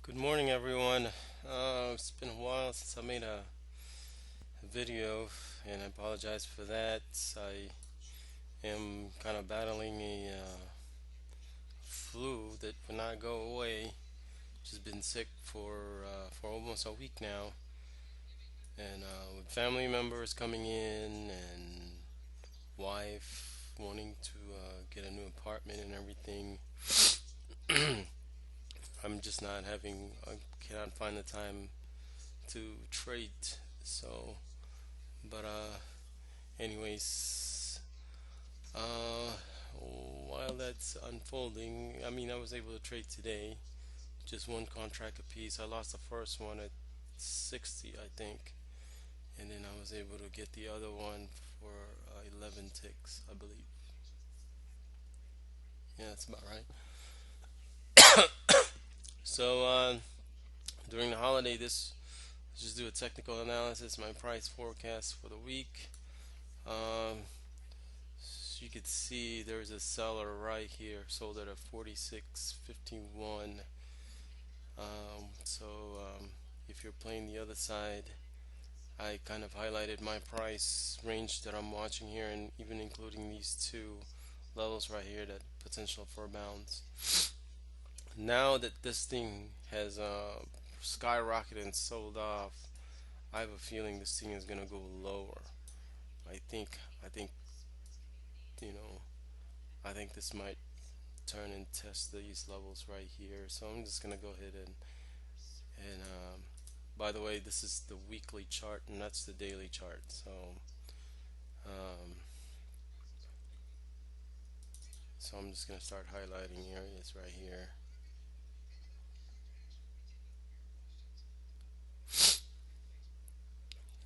Good morning, everyone. It's been a while since I made a video, and I apologize for that. I am kind of battling a flu that will not go away. Just been sick for almost a week now, and with family members coming in and wife wanting to get a new apartment and everything. I'm just not having. I cannot find the time to trade. So, but anyways, uh, while that's unfolding, I mean, I was able to trade today, just one contract apiece. I lost the first one at 60, I think, and then I was able to get the other one for 11 ticks, I believe. Yeah, that's about right. So, during the holiday, let's just do a technical analysis. My price forecast for the week. Um, So you could see there's a seller right here, sold at a 46.51. So if you're playing the other side, I kind of highlighted my price range that I'm watching here, and even including these two levels right here, that potential for bounce. Now that this thing has skyrocketed and sold off, I have a feeling this thing is gonna go lower. I think you know I think this might turn and test these levels right here. So I'm just gonna go ahead and by the way, this is the weekly chart and that's the daily chart. Um, so I'm just gonna start highlighting areas right here.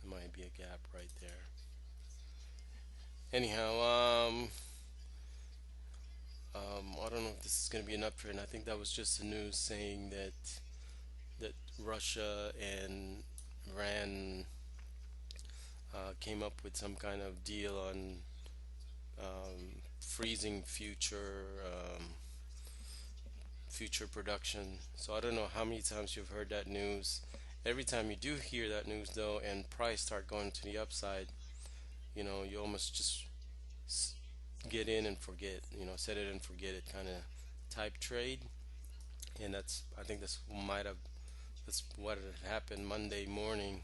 There might be a gap right there. Anyhow, I don't know if this is gonna be an uptrend. I think that was just the news saying that Russia and Iran came up with some kind of deal on freezing future production. So I don't know how many times you've heard that news. Every time you do hear that news though, and price start going to the upside, you almost just get in and forget. Set it and forget it kind of type trade. And I think that's what had happened Monday morning.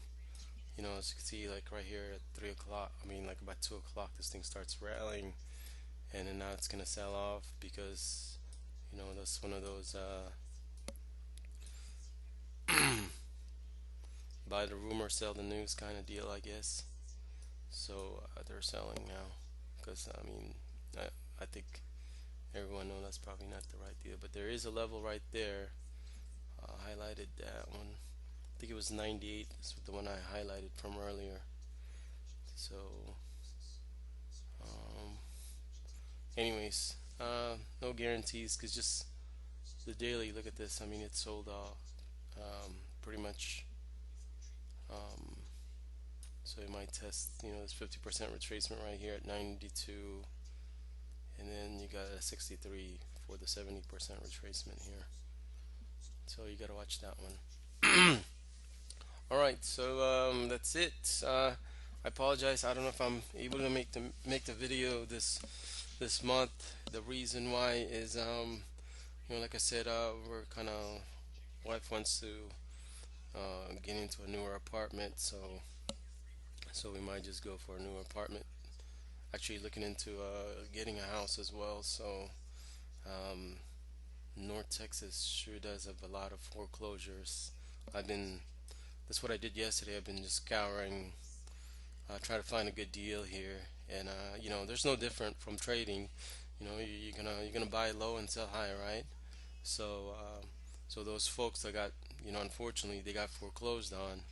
As you can see, like right here at 3 o'clock. I mean, like about 2 o'clock, this thing starts rallying, and then now it's gonna sell off because that's one of those buy the rumor, sell the news kind of deal, I guess. So they're selling now because I think everyone knows that's probably not the right deal, but there is a level right there. Highlighted that one. I think it was 98. That's the one I highlighted from earlier. So, um, anyways, no guarantees because just the daily. Look at this. I mean, it sold off pretty much. Um, so you might test, this 50% retracement right here at 92, and then you got a 63 for the 70% retracement here. So you got to watch that one. All right, so that's it. I apologize. I don't know if I'm able to make the video this month. The reason why is like I said, we're kind of wife wants to get into a newer apartment, so we might just go for a newer apartment. Actually, looking into getting a house as well. So um, North Texas sure does have a lot of foreclosures. I've been That's what I did yesterday. I've been just scouring, try to find a good deal here, and there's no different from trading. You're gonna buy low and sell high, right? So those folks that got, unfortunately, they got foreclosed on.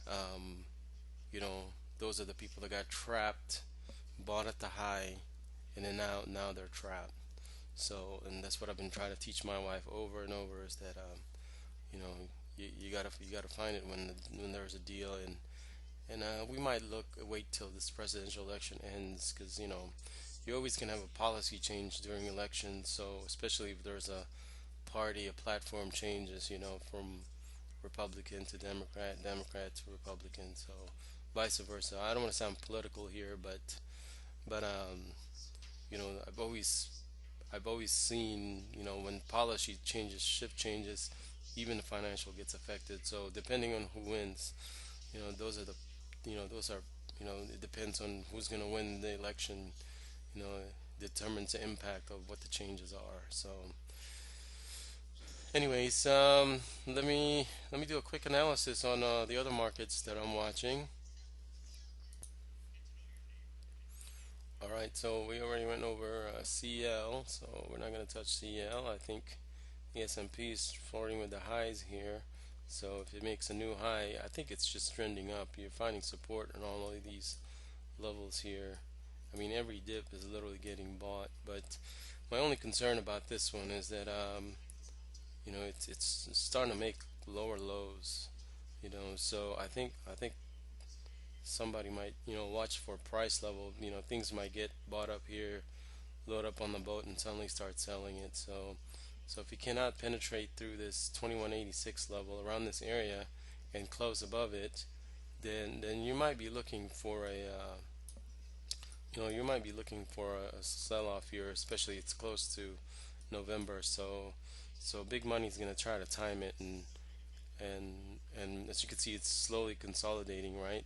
Um, you know, those are the people that got trapped, bought at the high, and then now they're trapped. So, and that's what I've been trying to teach my wife over and over is that you know you gotta find it when there's a deal, and we might wait till this presidential election ends because you always can have a policy change during elections. So especially if there's a party, a platform changes, from Republican to Democrat, Democrat to Republican, so vice versa. I don't want to sound political here, but I've always seen, when policy changes, shift changes, even the financial gets affected. So depending on who wins, those are it depends on who's going to win the election. You know, determines the impact of what the changes are. So, anyways, let me do a quick analysis on the other markets that I'm watching. All right, so we already went over CL, so we're not going to touch CL. I think the S&P is flirting with the highs here. So if it makes a new high, I think it's just trending up. You're finding support on all of these levels here. I mean, every dip is literally getting bought. But my only concern about this one is that it's starting to make lower lows. So I think somebody might watch for price level. Things might get bought up here, load up on the boat, and suddenly start selling it. So if you cannot penetrate through this 2186 level around this area and close above it, then you might be looking for a sell-off here, especially it's close to November. So big money is going to try to time it, and and as you can see, it's slowly consolidating, right?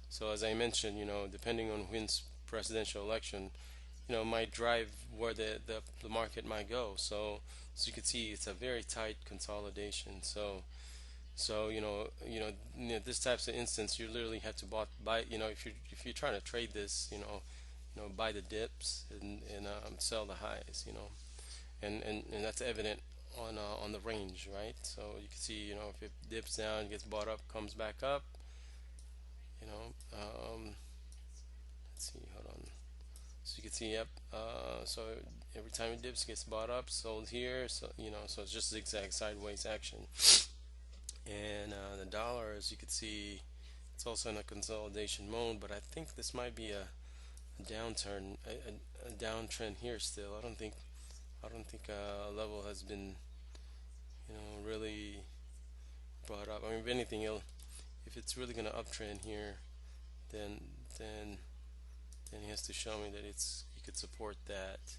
So as I mentioned, depending on who wins presidential election, might drive where the market might go. So you can see it's a very tight consolidation. So this types of instance, you literally have to buy. If you're trying to trade this, buy the dips and sell the highs. And that's evident on the range, right? So you can see, if it dips down, gets bought up, comes back up. You know, let's see, hold on. So you can see, yep. So every time it dips, gets bought up, sold here. So it's just zigzag sideways action. And the dollar, as you can see, it's also in a consolidation mode. But I think this might be a downturn, a downtrend here still. I don't think a level has been, really brought up. I mean, if anything, if it's really going to uptrend here, then then then he has to show me that he could support that.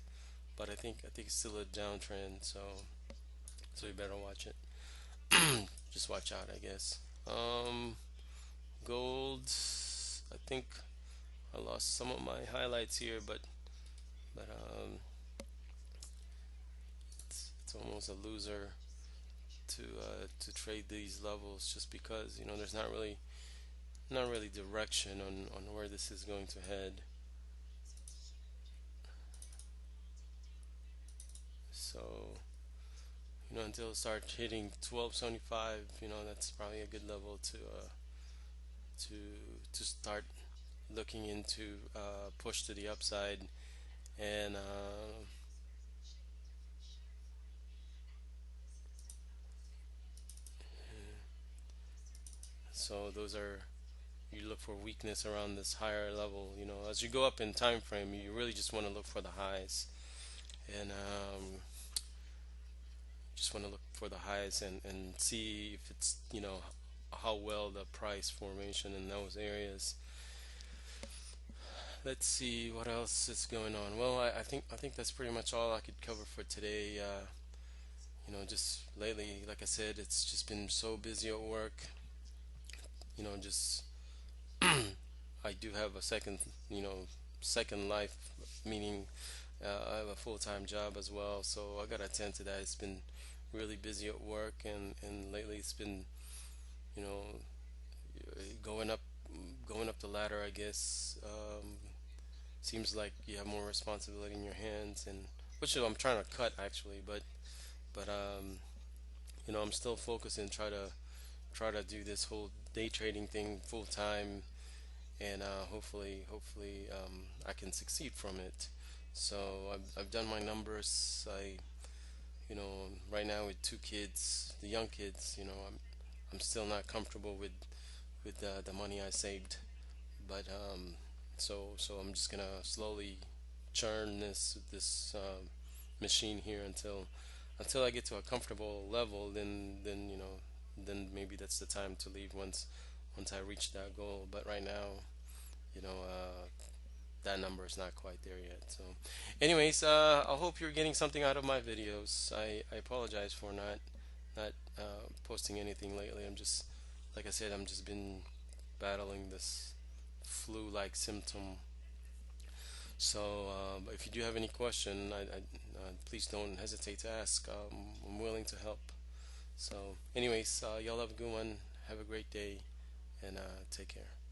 But I think it's still a downtrend, so you better watch it. Just watch out, I guess. Gold. I think I lost some of my highlights here, but it's almost a loser to trade these levels just because there's not really direction on where this is going to head. So until it starts hitting 1275, that's probably a good level to to start looking into push to the upside. And so those are, you look for weakness around this higher level. As you go up in time frame, you really just want to look for the highs, and just want to look for the highs and see if it's how well the price formation in those areas. Let's see what else is going on. Well, I think that's pretty much all I could cover for today. Just lately, like I said, it's just been so busy at work. Just I do have a second life, meaning I have a full-time job as well, so I gotta attend to that. It's been really busy at work, and lately it's been, you know, going up, going up the ladder, I guess. Seems like you have more responsibility in your hands, and which I'm trying to cut actually, but I'm still focused and try to do this whole day trading thing full time, and hopefully I can succeed from it. So I've done my numbers. Right now with two kids, the young kids, I'm still not comfortable with the money I saved, but so I'm just gonna slowly churn this machine here until until I get to a comfortable level, then then maybe that's the time to leave once I reach that goal. But right now, you know, that number is not quite there yet. So, anyways, I hope you're getting something out of my videos. I apologize for not posting anything lately. I'm just, like I said, I'm just been battling this flu-like symptom. So, if you do have any question, please don't hesitate to ask. I'm willing to help. So, anyways, y'all have a good one. Have a great day, and take care.